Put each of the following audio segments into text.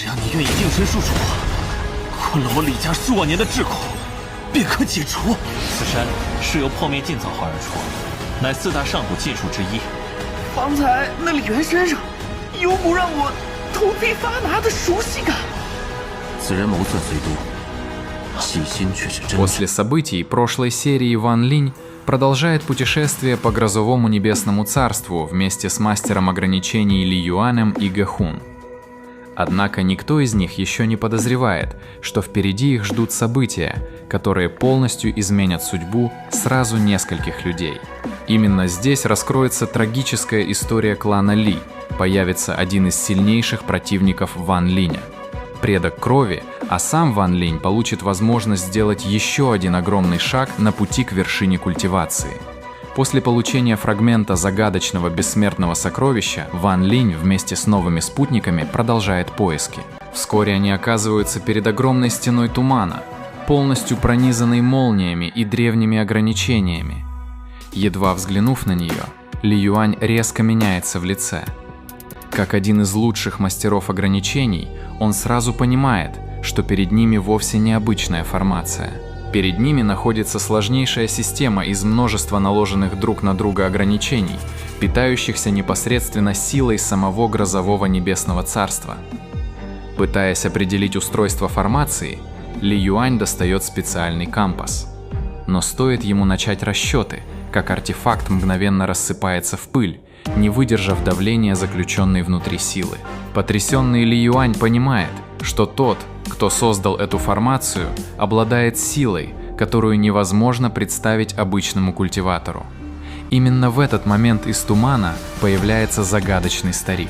要你愿意净身术主，困了我李家数万年的桎梏，便可解除。此山是由破灭镜造化而出，乃4大上古禁术之一。方才那李元身上有股让我头皮发麻的熟悉感。此人谋算虽多，细心却是真。 После событий прошлой серии Ван Линь продолжает путешествие по Грозовому Небесному Царству вместе с мастером ограничений Ли Юанем и Гэхун. Однако никто из них еще не подозревает, что впереди их ждут события, которые полностью изменят судьбу сразу нескольких людей. Именно здесь раскроется трагическая история клана Ли, появится один из сильнейших противников Ван Линя. Предок крови, а сам Ван Линь получит возможность сделать еще один огромный шаг на пути к вершине культивации. После получения фрагмента загадочного бессмертного сокровища, Ван Линь вместе с новыми спутниками продолжает поиски. Вскоре они оказываются перед огромной стеной тумана, полностью пронизанной молниями и древними ограничениями. Едва взглянув на нее, Ли Юань резко меняется в лице. Как один из лучших мастеров ограничений, он сразу понимает, что перед ними вовсе не обычная формация. Перед ними находится сложнейшая система из множества наложенных друг на друга ограничений, питающихся непосредственно силой самого Грозового Небесного Царства. Пытаясь определить устройство формации, Ли Юань достает специальный компас. Но стоит ему начать расчеты, как артефакт мгновенно рассыпается в пыль, не выдержав давления заключенной внутри силы. Потрясенный Ли Юань понимает, что тот, кто создал эту формацию, обладает силой, которую невозможно представить обычному культиватору. Именно в этот момент из тумана появляется загадочный старик.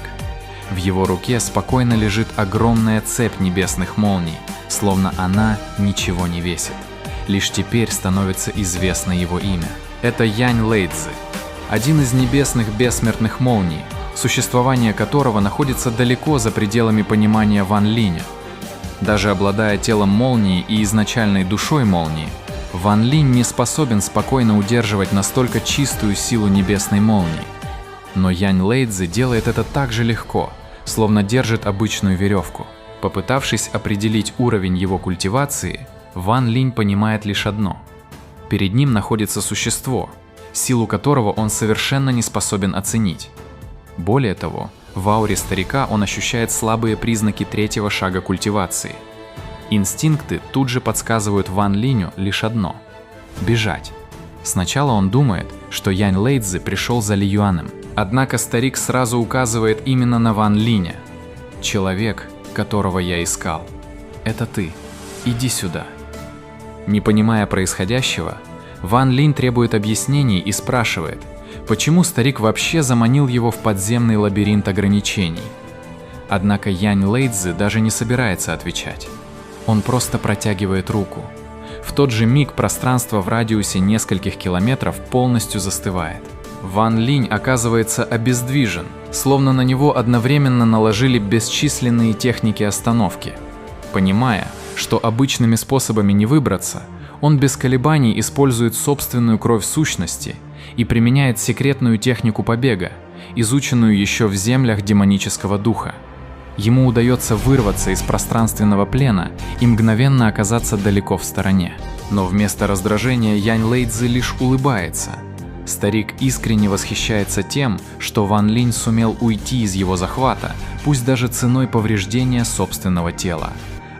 В его руке спокойно лежит огромная цепь небесных молний, словно она ничего не весит. Лишь теперь становится известно его имя. Это Янь Лэйцзы, один из небесных бессмертных молний, существование которого находится далеко за пределами понимания Ван Линя. Даже обладая телом молнии и изначальной душой молнии, Ван Линь не способен спокойно удерживать настолько чистую силу небесной молнии. Но Янь Лэйцзы делает это так же легко, словно держит обычную веревку. Попытавшись определить уровень его культивации, Ван Линь понимает лишь одно. Перед ним находится существо, силу которого он совершенно не способен оценить. Более того, в ауре старика он ощущает слабые признаки третьего шага культивации. Инстинкты тут же подсказывают Ван Линю лишь одно – бежать. Сначала он думает, что Янь Лэйцзы пришел за Ли Юаном, однако старик сразу указывает именно на Ван Линя. «Человек, которого я искал, это ты. Иди сюда». Не понимая происходящего, Ван Линь требует объяснений и спрашивает, почему старик вообще заманил его в подземный лабиринт ограничений. Однако Янь Лэйцзы даже не собирается отвечать. Он просто протягивает руку. В тот же миг пространство в радиусе нескольких километров полностью застывает. Ван Линь оказывается обездвижен, словно на него одновременно наложили бесчисленные техники остановки. Понимая, что обычными способами не выбраться, он без колебаний использует собственную кровь сущности и применяет секретную технику побега, изученную еще в землях демонического духа. Ему удается вырваться из пространственного плена и мгновенно оказаться далеко в стороне. Но вместо раздражения Янь Лэйцзы лишь улыбается. Старик искренне восхищается тем, что Ван Линь сумел уйти из его захвата, пусть даже ценой повреждения собственного тела.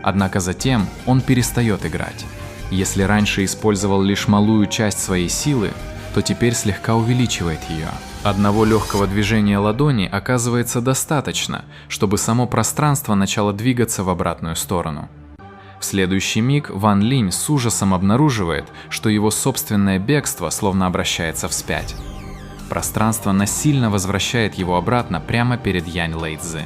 Однако затем он перестает играть. Если раньше использовал лишь малую часть своей силы, то теперь слегка увеличивает ее. Одного легкого движения ладони оказывается достаточно, чтобы само пространство начало двигаться в обратную сторону. В следующий миг Ван Линь с ужасом обнаруживает, что его собственное бегство словно обращается вспять. Пространство насильно возвращает его обратно прямо перед Янь Лэйцзы.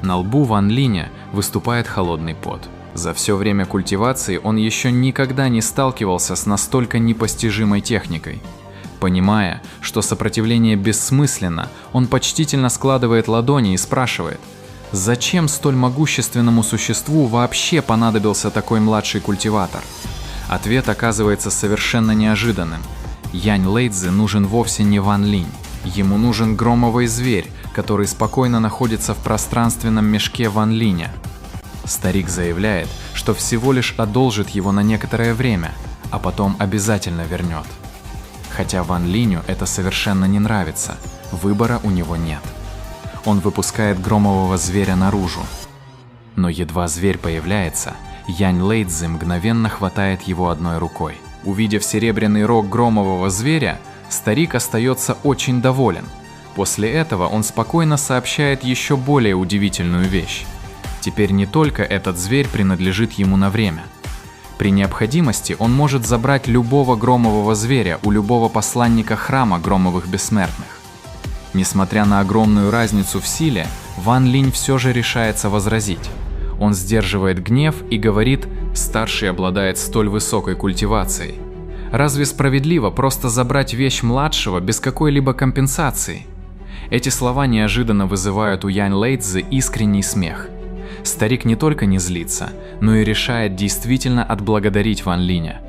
На лбу Ван Линя выступает холодный пот. За все время культивации он еще никогда не сталкивался с настолько непостижимой техникой. Понимая, что сопротивление бессмысленно, он почтительно складывает ладони и спрашивает, зачем столь могущественному существу вообще понадобился такой младший культиватор? Ответ оказывается совершенно неожиданным. Янь Лэйцзы нужен вовсе не Ван Линь. Ему нужен громовый зверь, который спокойно находится в пространственном мешке Ван Линя. Старик заявляет, что всего лишь одолжит его на некоторое время, а потом обязательно вернет. Хотя Ван Линю это совершенно не нравится, выбора у него нет. Он выпускает громового зверя наружу. Но едва зверь появляется, Янь Лэйцзы мгновенно хватает его одной рукой. Увидев серебряный рог громового зверя, старик остается очень доволен. После этого он спокойно сообщает еще более удивительную вещь. Теперь не только этот зверь принадлежит ему на время. При необходимости он может забрать любого громового зверя у любого посланника храма громовых бессмертных. Несмотря на огромную разницу в силе, Ван Линь все же решается возразить. Он сдерживает гнев и говорит: «Старший обладает столь высокой культивацией. Разве справедливо просто забрать вещь младшего без какой-либо компенсации?» Эти слова неожиданно вызывают у Янь Лэйцзы искренний смех. Старик не только не злится, но и решает действительно отблагодарить Ван Линя.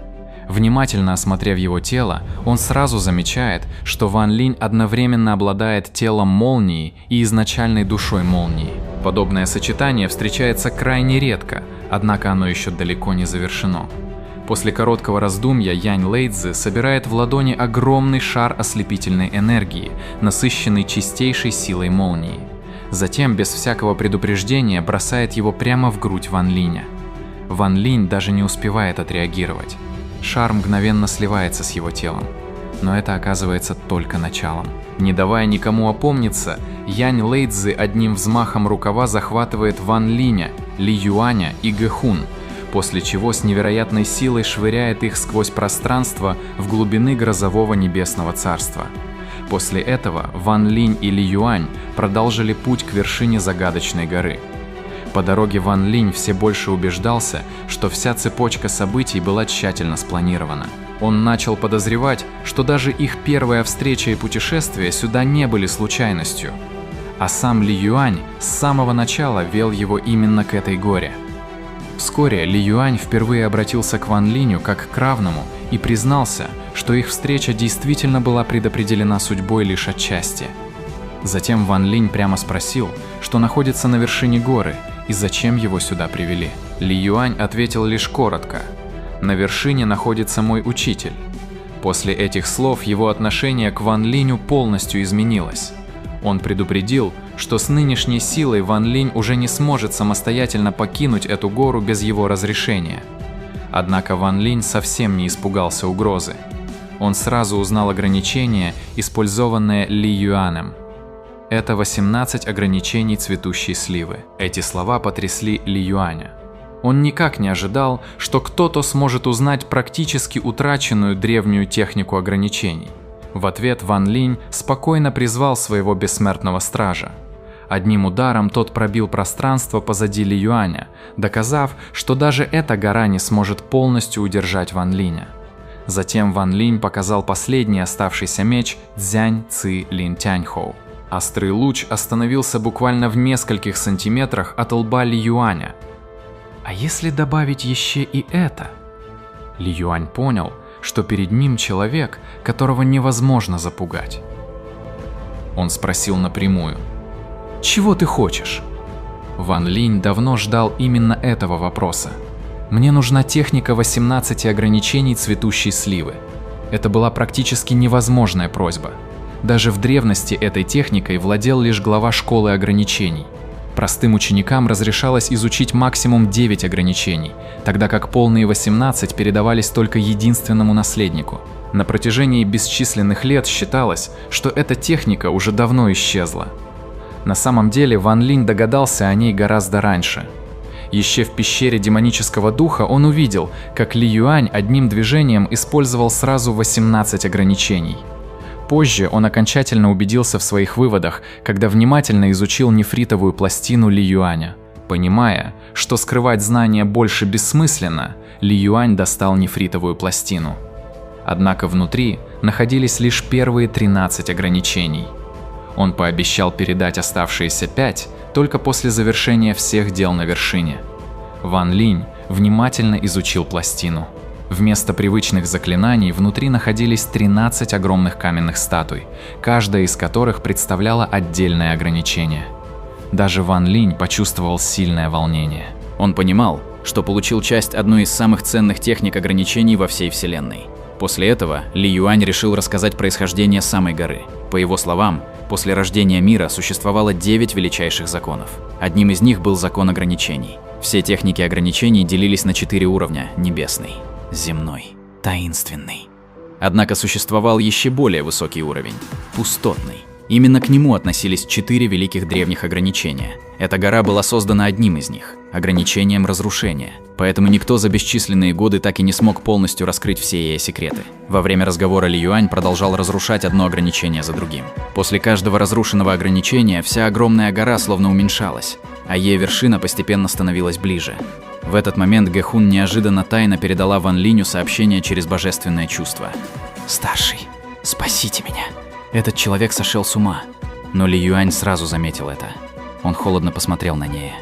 Внимательно осмотрев его тело, он сразу замечает, что Ван Линь одновременно обладает телом молнии и изначальной душой молнии. Подобное сочетание встречается крайне редко, однако оно еще далеко не завершено. После короткого раздумья Янь Лэйцзы собирает в ладони огромный шар ослепительной энергии, насыщенный чистейшей силой молнии. Затем, без всякого предупреждения, бросает его прямо в грудь Ван Линя. Ван Линь даже не успевает отреагировать. Шар мгновенно сливается с его телом. Но это оказывается только началом. Не давая никому опомниться, Янь Лэйцзы одним взмахом рукава захватывает Ван Линя, Ли Юаня и Гэхун, после чего с невероятной силой швыряет их сквозь пространство в глубины грозового небесного царства. После этого Ван Линь и Ли Юань продолжили путь к вершине загадочной горы. По дороге Ван Линь все больше убеждался, что вся цепочка событий была тщательно спланирована. Он начал подозревать, что даже их первая встреча и путешествие сюда не были случайностью. А сам Ли Юань с самого начала вел его именно к этой горе. Вскоре Ли Юань впервые обратился к Ван Линю как к равному и признался, что их встреча действительно была предопределена судьбой лишь отчасти. Затем Ван Линь прямо спросил, что находится на вершине горы и зачем его сюда привели. Ли Юань ответил лишь коротко: «На вершине находится мой учитель». После этих слов его отношение к Ван Линю полностью изменилось. Он предупредил, что с нынешней силой Ван Линь уже не сможет самостоятельно покинуть эту гору без его разрешения. Однако Ван Линь совсем не испугался угрозы. Он сразу узнал ограничение, использованное Ли Юанем. Это 18 ограничений цветущей сливы. Эти слова потрясли Ли Юаня. Он никак не ожидал, что кто-то сможет узнать практически утраченную древнюю технику ограничений. В ответ Ван Линь спокойно призвал своего бессмертного стража. Одним ударом тот пробил пространство позади Ли Юаня, доказав, что даже эта гора не сможет полностью удержать Ван Линя. Затем Ван Линь показал последний оставшийся меч Цзянь Ци Лин Тяньхоу. Острый луч остановился буквально в нескольких сантиметрах от лба Ли Юаня. А если добавить еще и это? Ли Юань понял, что перед ним человек, которого невозможно запугать. Он спросил напрямую: «Чего ты хочешь?» Ван Линь давно ждал именно этого вопроса. «Мне нужна техника 18 ограничений цветущей сливы». Это была практически невозможная просьба. Даже в древности этой техникой владел лишь глава школы ограничений. Простым ученикам разрешалось изучить максимум 9 ограничений, тогда как полные 18 передавались только единственному наследнику. На протяжении бесчисленных лет считалось, что эта техника уже давно исчезла. На самом деле Ван Линь догадался о ней гораздо раньше. Еще в пещере демонического духа он увидел, как Ли Юань одним движением использовал сразу 18 ограничений. Позже он окончательно убедился в своих выводах, когда внимательно изучил нефритовую пластину Ли Юаня. Понимая, что скрывать знания больше бессмысленно, Ли Юань достал нефритовую пластину. Однако внутри находились лишь первые 13 ограничений. Он пообещал передать оставшиеся 5 только после завершения всех дел на вершине. Ван Линь внимательно изучил пластину. Вместо привычных заклинаний внутри находились 13 огромных каменных статуй, каждая из которых представляла отдельное ограничение. Даже Ван Линь почувствовал сильное волнение. Он понимал, что получил часть одной из самых ценных техник ограничений во всей Вселенной. После этого Ли Юань решил рассказать происхождение самой горы. По его словам, после рождения мира существовало 9 величайших законов. Одним из них был закон ограничений. Все техники ограничений делились на 4 уровня: небесный, земной, таинственный. Однако существовал еще более высокий уровень – пустотный. Именно к нему относились 4 великих древних ограничения. Эта гора была создана одним из них – ограничением разрушения. Поэтому никто за бесчисленные годы так и не смог полностью раскрыть все ее секреты. Во время разговора Ли Юань продолжал разрушать одно ограничение за другим. После каждого разрушенного ограничения вся огромная гора словно уменьшалась, а ее вершина постепенно становилась ближе. В этот момент Гэхун неожиданно тайно передала Ван Линю сообщение через божественное чувство. «Старший, спасите меня. Этот человек сошел с ума». Но Ли Юань сразу заметил это. Он холодно посмотрел на нее.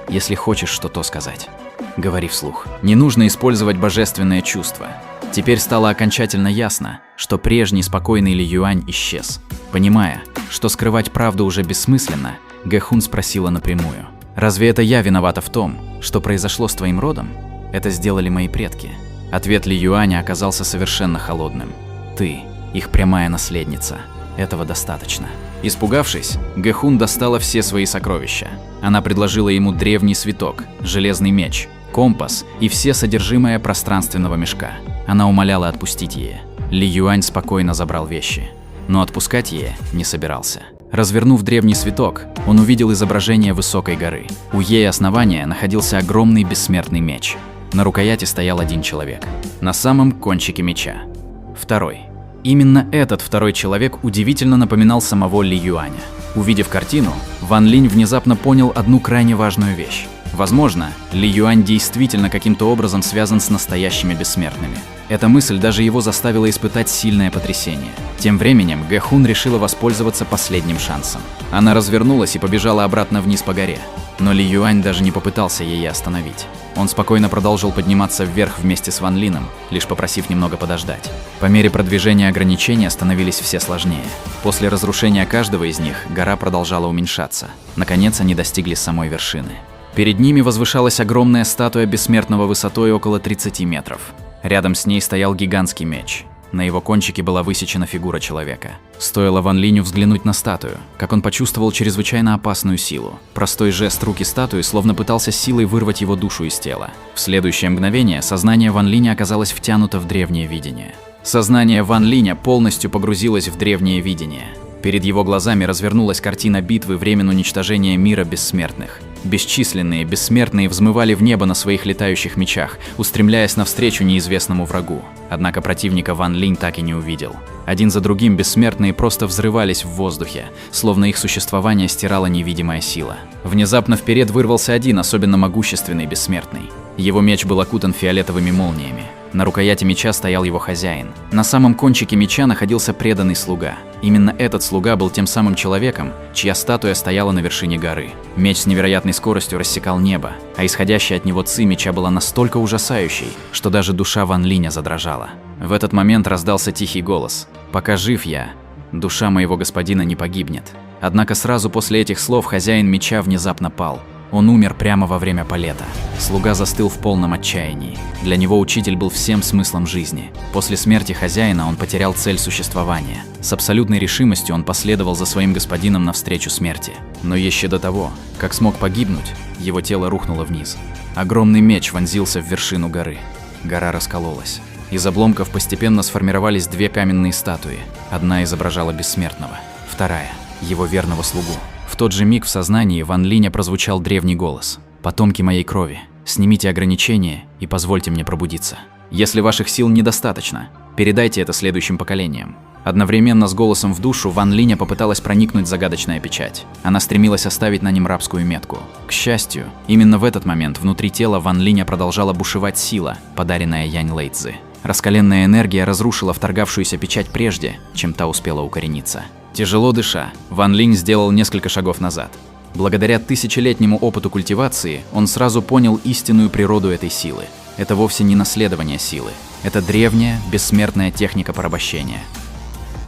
«Если хочешь что-то сказать, говори вслух. Не нужно использовать божественное чувство». Теперь стало окончательно ясно, что прежний спокойный Ли Юань исчез. Понимая, что скрывать правду уже бессмысленно, Гэхун спросила напрямую. «Разве это я виновата в том, что произошло с твоим родом? Это сделали мои предки». Ответ Ли Юаня оказался совершенно холодным. «Ты – их прямая наследница. Этого достаточно». Испугавшись, Гэхун достала все свои сокровища. Она предложила ему древний свиток, железный меч, компас и все содержимое пространственного мешка. Она умоляла отпустить ее. Ли Юань спокойно забрал вещи, но отпускать ее не собирался. Развернув древний свиток, он увидел изображение высокой горы. У ее основания находился огромный бессмертный меч. На рукояти стоял один человек. На самом кончике меча – второй. Именно этот второй человек удивительно напоминал самого Ли Юаня. Увидев картину, Ван Линь внезапно понял одну крайне важную вещь. Возможно, Ли Юань действительно каким-то образом связан с настоящими бессмертными. Эта мысль даже его заставила испытать сильное потрясение. Тем временем Гэхун решила воспользоваться последним шансом. Она развернулась и побежала обратно вниз по горе. Но Ли Юань даже не попытался ее остановить. Он спокойно продолжил подниматься вверх вместе с Ван Лином, лишь попросив немного подождать. По мере продвижения ограничения становились все сложнее. После разрушения каждого из них гора продолжала уменьшаться. Наконец они достигли самой вершины. Перед ними возвышалась огромная статуя бессмертного высотой около 30 метров. Рядом с ней стоял гигантский меч. На его кончике была высечена фигура человека. Стоило Ван Линю взглянуть на статую, как он почувствовал чрезвычайно опасную силу. Простой жест руки статуи словно пытался силой вырвать его душу из тела. В следующее мгновение сознание Ван Линя оказалось втянуто в древнее видение. Сознание Ван Линя полностью погрузилось в древнее видение. Перед его глазами развернулась картина битвы времен уничтожения мира бессмертных. Бесчисленные бессмертные взмывали в небо на своих летающих мечах, устремляясь навстречу неизвестному врагу. Однако противника Ван Линь так и не увидел. Один за другим бессмертные просто взрывались в воздухе, словно их существование стирала невидимая сила. Внезапно вперед вырвался один особенно могущественный бессмертный. Его меч был окутан фиолетовыми молниями. На рукояти меча стоял его хозяин. На самом кончике меча находился преданный слуга. Именно этот слуга был тем самым человеком, чья статуя стояла на вершине горы. Меч с невероятной скоростью рассекал небо, а исходящая от него ци меча была настолько ужасающей, что даже душа Ван Линя задрожала. В этот момент раздался тихий голос: «Пока жив я, душа моего господина не погибнет». Однако сразу после этих слов хозяин меча внезапно пал. Он умер прямо во время полета. Слуга застыл в полном отчаянии. Для него учитель был всем смыслом жизни. После смерти хозяина он потерял цель существования. С абсолютной решимостью он последовал за своим господином навстречу смерти. Но еще до того, как смог погибнуть, его тело рухнуло вниз. Огромный меч вонзился в вершину горы. Гора раскололась. Из обломков постепенно сформировались две каменные статуи. Одна изображала бессмертного, вторая – его верного слугу. В тот же миг в сознании Ван Линя прозвучал древний голос: «Потомки моей крови, снимите ограничения и позвольте мне пробудиться. Если ваших сил недостаточно, передайте это следующим поколениям». Одновременно с голосом в душу Ван Линя попыталась проникнуть загадочная печать. Она стремилась оставить на нем рабскую метку. К счастью, именно в этот момент внутри тела Ван Линя продолжала бушевать сила, подаренная Янь Лэйцзы. Раскаленная энергия разрушила вторгавшуюся печать прежде, чем та успела укорениться. Тяжело дыша, Ван Линь сделал несколько шагов назад. Благодаря тысячелетнему опыту культивации он сразу понял истинную природу этой силы. Это вовсе не наследование силы. Это древняя, бессмертная техника порабощения.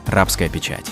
Рабская печать.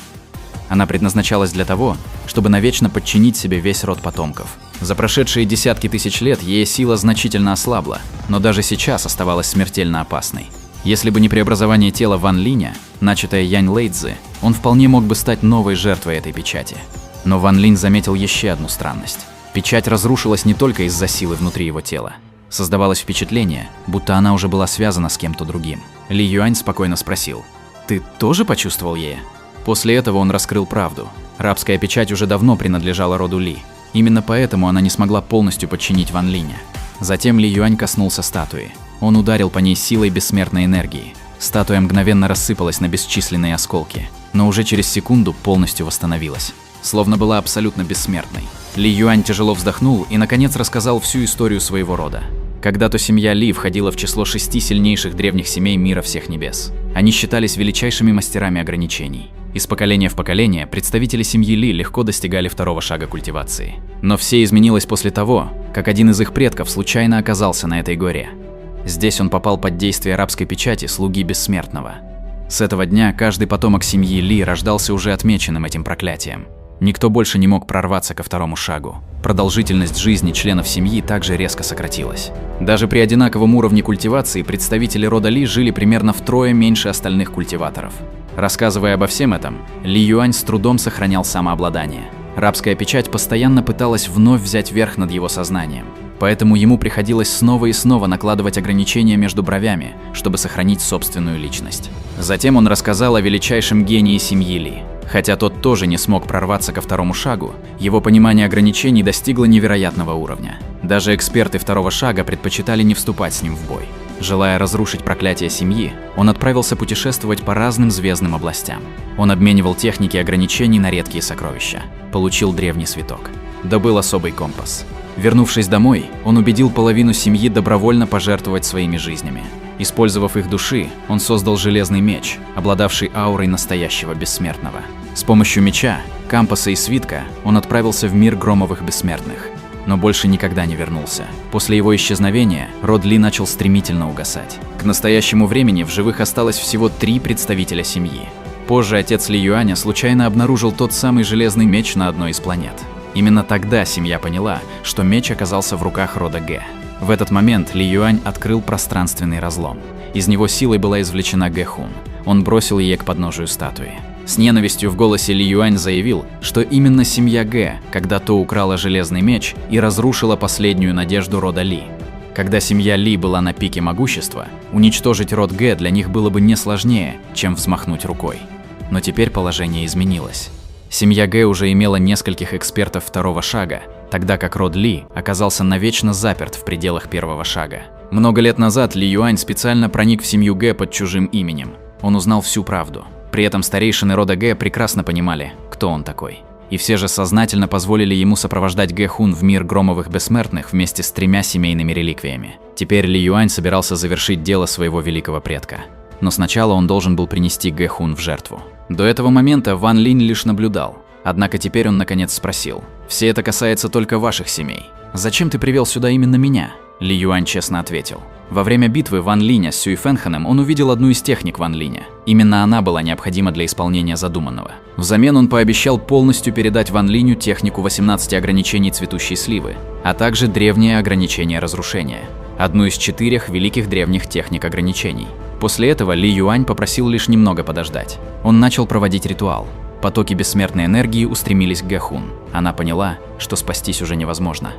Она предназначалась для того, чтобы навечно подчинить себе весь род потомков. За прошедшие десятки тысяч лет ее сила значительно ослабла, но даже сейчас оставалась смертельно опасной. Если бы не преобразование тела Ван Линя, начатое Янь Лэйцзы, он вполне мог бы стать новой жертвой этой печати. Но Ван Линь заметил еще одну странность. Печать разрушилась не только из-за силы внутри его тела. Создавалось впечатление, будто она уже была связана с кем-то другим. Ли Юань спокойно спросил: «Ты тоже почувствовал ее?» После этого он раскрыл правду. Рабская печать уже давно принадлежала роду Ли. Именно поэтому она не смогла полностью подчинить Ван Линя. Затем Ли Юань коснулся статуи. Он ударил по ней силой бессмертной энергии. Статуя мгновенно рассыпалась на бесчисленные осколки, но уже через секунду полностью восстановилась, словно была абсолютно бессмертной. Ли Юань тяжело вздохнул и, наконец, рассказал всю историю своего рода. Когда-то семья Ли входила в число 6 сильнейших древних семей мира всех небес. Они считались величайшими мастерами ограничений. Из поколения в поколение представители семьи Ли легко достигали второго шага культивации. Но все изменилось после того, как один из их предков случайно оказался на этой горе. Здесь он попал под действие рабской печати слуги Бессмертного. С этого дня каждый потомок семьи Ли рождался уже отмеченным этим проклятием. Никто больше не мог прорваться ко второму шагу. Продолжительность жизни членов семьи также резко сократилась. Даже при одинаковом уровне культивации представители рода Ли жили примерно втрое меньше остальных культиваторов. Рассказывая обо всем этом, Ли Юань с трудом сохранял самообладание. Рабская печать постоянно пыталась вновь взять верх над его сознанием. Поэтому ему приходилось снова и снова накладывать ограничения между бровями, чтобы сохранить собственную личность. Затем он рассказал о величайшем гении семьи Ли. Хотя тот тоже не смог прорваться ко второму шагу, его понимание ограничений достигло невероятного уровня. Даже эксперты второго шага предпочитали не вступать с ним в бой. Желая разрушить проклятие семьи, он отправился путешествовать по разным звездным областям. Он обменивал техники ограничений на редкие сокровища, получил древний свиток, добыл особый компас. Вернувшись домой, он убедил половину семьи добровольно пожертвовать своими жизнями. Использовав их души, он создал железный меч, обладавший аурой настоящего бессмертного. С помощью меча, компаса и свитка он отправился в мир Громовых Бессмертных, но больше никогда не вернулся. После его исчезновения род Ли начал стремительно угасать. К настоящему времени в живых осталось всего 3 представителя семьи. Позже отец Ли Юаня случайно обнаружил тот самый железный меч на одной из планет. Именно тогда семья поняла, что меч оказался в руках рода Гэ. В этот момент Ли Юань открыл пространственный разлом. Из него силой была извлечена Гэхун. Он бросил ее к подножию статуи. С ненавистью в голосе Ли Юань заявил, что именно семья Гэ когда-то украла железный меч и разрушила последнюю надежду рода Ли. Когда семья Ли была на пике могущества, уничтожить род Гэ для них было бы не сложнее, чем взмахнуть рукой. Но теперь положение изменилось. Семья Гэ уже имела нескольких экспертов второго шага, тогда как род Ли оказался навечно заперт в пределах первого шага. Много лет назад Ли Юань специально проник в семью Гэ под чужим именем. Он узнал всю правду. При этом старейшины рода Гэ прекрасно понимали, кто он такой. И все же сознательно позволили ему сопровождать Гэхун в мир Громовых Бессмертных вместе с 3 семейными реликвиями. Теперь Ли Юань собирался завершить дело своего великого предка. Но сначала он должен был принести Гэхун в жертву. До этого момента Ван Линь лишь наблюдал. Однако теперь он наконец спросил: «Все это касается только ваших семей. Зачем ты привел сюда именно меня?» Ли Юань честно ответил. Во время битвы Ван Линя с Сюй Фэнханом он увидел одну из техник Ван Линя. Именно она была необходима для исполнения задуманного. Взамен он пообещал полностью передать Ван Линю технику 18 ограничений цветущей сливы, а также древнее ограничение разрушения. Одну из 4 великих древних техник ограничений. После этого Ли Юань попросил лишь немного подождать. Он начал проводить ритуал. Потоки бессмертной энергии устремились к Гэхун. Она поняла, что спастись уже невозможно.